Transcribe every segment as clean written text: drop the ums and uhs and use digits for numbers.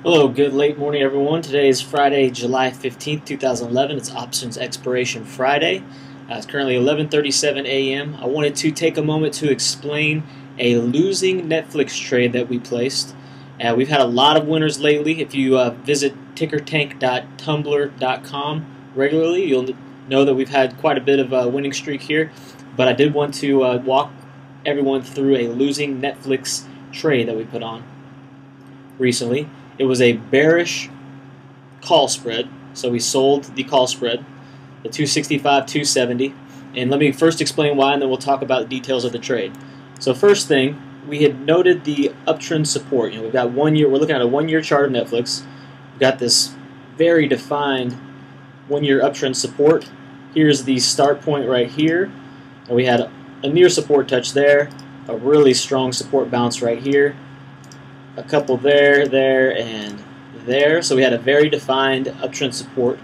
Hello, good late morning everyone. Today is Friday, July 15th, 2011. It's Options Expiration Friday. It's currently 11:37 a.m. I wanted to take a moment to explain a losing Netflix trade that we placed. We've had a lot of winners lately. If you visit tickertank.tumblr.com regularly, you'll know that we've had quite a bit of a winning streak here. But I did want to walk everyone through a losing Netflix trade that we put on recently. It was a bearish call spread, so we sold the call spread, the 265, 270, and let me first explain why, and then we'll talk about the details of the trade. So first thing, we had noted the uptrend support. We've got 1 year. We're looking at a 1 year chart of Netflix. We've got this very defined 1 year uptrend support. Here's the start point right here, and we had a near support touch there, a really strong support bounce right here. A couple there, and there. So we had a very defined uptrend support.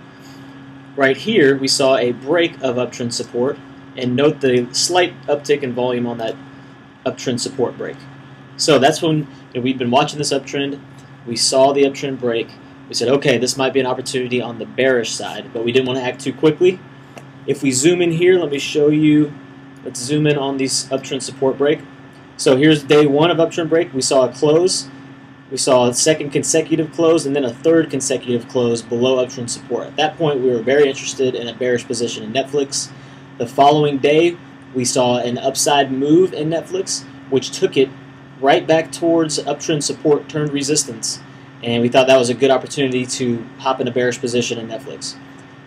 Right here, we saw a break of uptrend support, and note the slight uptick in volume on that uptrend support break. So that's when we've been watching this uptrend. We saw the uptrend break. We said, okay, this might be an opportunity on the bearish side, but we didn't want to act too quickly. If we zoom in here, let me show you. Let's zoom in on this uptrend support break. So here's day one of uptrend break. We saw a close. We saw a second consecutive close and then a third consecutive close below uptrend support. At that point, we were very interested in a bearish position in Netflix. The following day, we saw an upside move in Netflix, which took it right back towards uptrend support turned resistance. And we thought that was a good opportunity to hop in a bearish position in Netflix.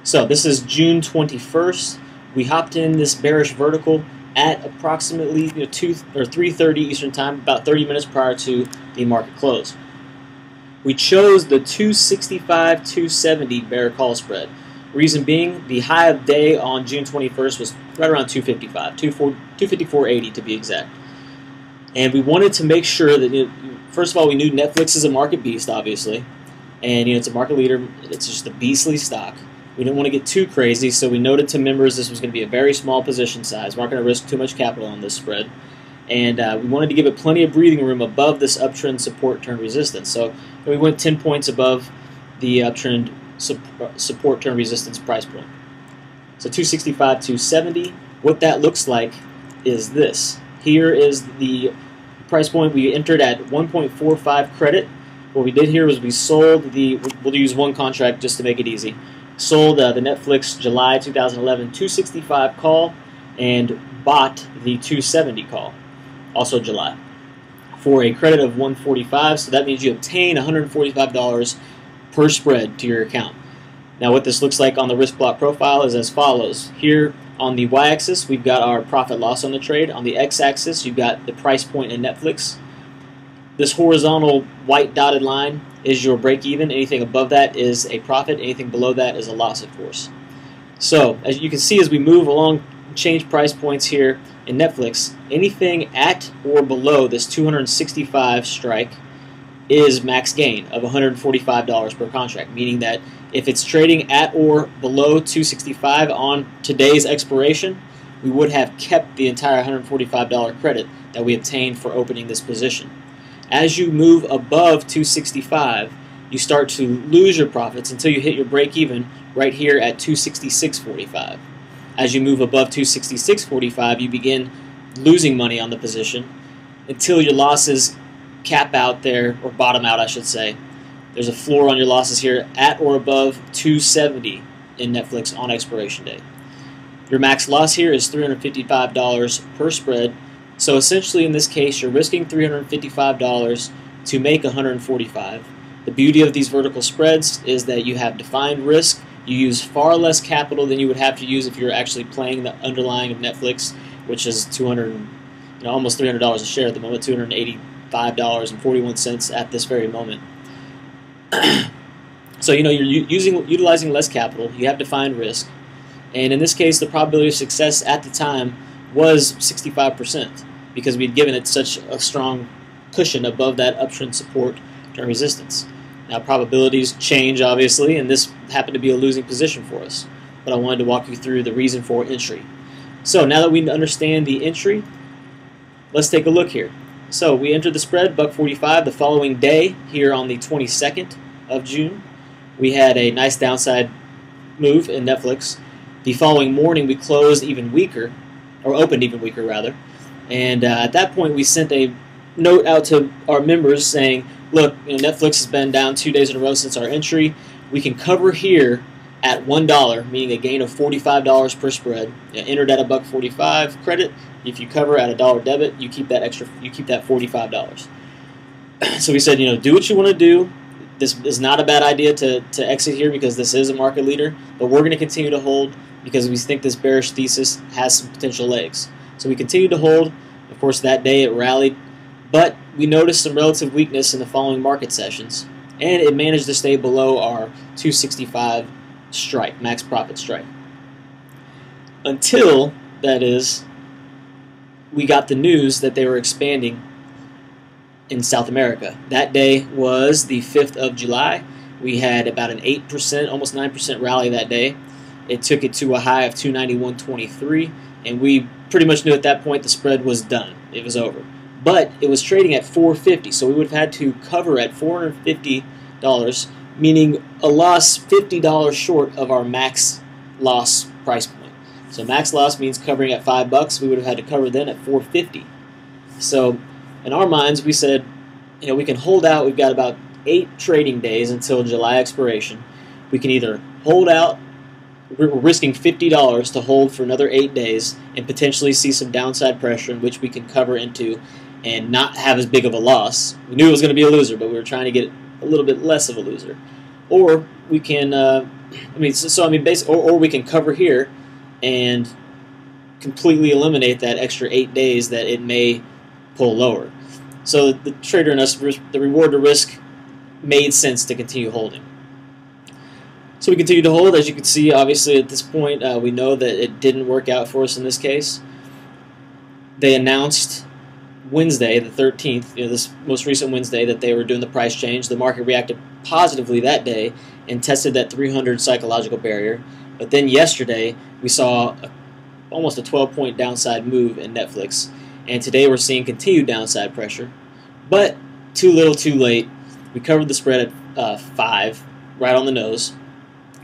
So this is June 21st. We hopped in this bearish vertical at approximately 3:30 Eastern Time, about 30 minutes prior to the market close. We chose the 265-270 bear call spread. Reason being, the high of day on June 21st was right around 255, 254.80 to be exact. And we wanted to make sure that, first of all, we knew Netflix is a market beast, obviously, and it's a market leader. It's just a beastly stock. We didn't want to get too crazy, so we noted to members this was going to be a very small position size. We weren't going to risk too much capital on this spread. And we wanted to give it plenty of breathing room above this uptrend support turn resistance. So we went 10 points above the uptrend support turn resistance price point. So 265, 270. What that looks like is this. Here is the price point. We entered at 1.45 credit. What we did here was we sold we'll use one contract just to make it easy. Sold the Netflix July 2011 265 call and bought the 270 call, also July, for a credit of 145. So that means you obtain $145 per spread to your account. Now what this looks like on the risk block profile is as follows. Here on the y-axis we've got our profit loss on the trade. On the x-axis you've got the price point in Netflix. This horizontal white dotted line is your break even. Anything above that is a profit. Anything below that is a loss, of course. So as you can see, as we move along, change price points here in Netflix, anything at or below this 265 strike is max gain of $145 per contract, meaning that if it's trading at or below 265 on today's expiration, we would have kept the entire $145 credit that we obtained for opening this position. As you move above 265, you start to lose your profits until you hit your break even right here at 266.45. As you move above 266.45, you begin losing money on the position until your losses cap out there, or bottom out I should say. There's a floor on your losses here at or above 270 in Netflix on expiration day. Your max loss here is $355 per spread. So essentially in this case you're risking $355 to make $145. The beauty of these vertical spreads is that you have defined risk. You use far less capital than you would have to use if you're actually playing the underlying of Netflix, which is almost $300 a share at the moment, $285.41 at this very moment. So you're utilizing less capital. You have defined risk, and in this case the probability of success at the time was 65% because we'd given it such a strong cushion above that uptrend support turn resistance. Now probabilities change obviously, and this happened to be a losing position for us, but I wanted to walk you through the reason for entry. So now that we understand the entry, let's take a look here. So we entered the spread, $1.45. The following day, here on the 22nd of June, we had a nice downside move in Netflix. The following morning, we closed even weaker, or opened even weaker rather. And at that point, we sent a note out to our members saying, look, Netflix has been down 2 days in a row since our entry. We can cover here at $1, meaning a gain of $45 per spread. Entered at $1.45 credit. If you cover at $1 debit, you keep that $45. So we said, do what you want to do. This is not a bad idea to exit here because this is a market leader, but we're going to continue to hold because we think this bearish thesis has some potential legs. So we continued to hold. Of course, that day it rallied, but we noticed some relative weakness in the following market sessions, and it managed to stay below our 265 strike, max profit strike. Until, that is, we got the news that they were expanding in South America. That day was the 5th of July. We had about an 8%, almost 9% rally that day. It took it to a high of 291.23, and we pretty much knew at that point the spread was done. It was over. But it was trading at $450, so we would have had to cover at $450, meaning a loss $50 short of our max loss price point. So max loss means covering at $5. We would have had to cover then at $450. So in our minds, we said, we can hold out. We've got about 8 trading days until July expiration. We can either hold out. We're risking $50 to hold for another 8 days and potentially see some downside pressure in which we can cover into and not have as big of a loss. We knew it was going to be a loser, but we were trying to get a little bit less of a loser. Or we can, or we can cover here and completely eliminate that extra 8 days that it may pull lower. So the trader and us, the reward to risk made sense to continue holding. So we continue to hold. As you can see, obviously at this point, we know that it didn't work out for us in this case. They announced Wednesday, the 13th, this most recent Wednesday, that they were doing the price change. The market reacted positively that day and tested that 300 psychological barrier. But then yesterday, we saw almost a 12-point downside move in Netflix. And today we're seeing continued downside pressure. But too little, too late. We covered the spread at 5, right on the nose.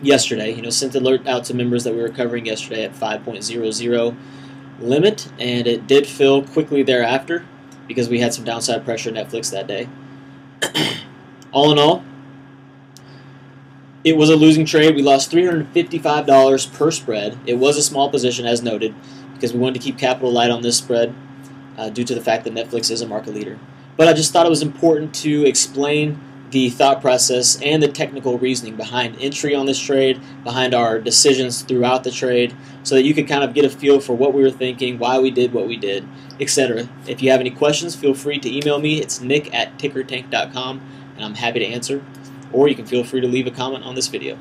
Yesterday, sent an alert out to members that we were covering yesterday at 5.00 limit, and it did fill quickly thereafter because we had some downside pressure in Netflix that day. All in all, it was a losing trade. We lost $355 per spread. It was a small position, as noted, because we wanted to keep capital light on this spread due to the fact that Netflix is a market leader. But I just thought it was important to explain the thought process and the technical reasoning behind entry on this trade, behind our decisions throughout the trade, so that you could kind of get a feel for what we were thinking, why we did what we did, etc. If you have any questions, feel free to email me. It's nick@tickertank.com, and I'm happy to answer. Or you can feel free to leave a comment on this video.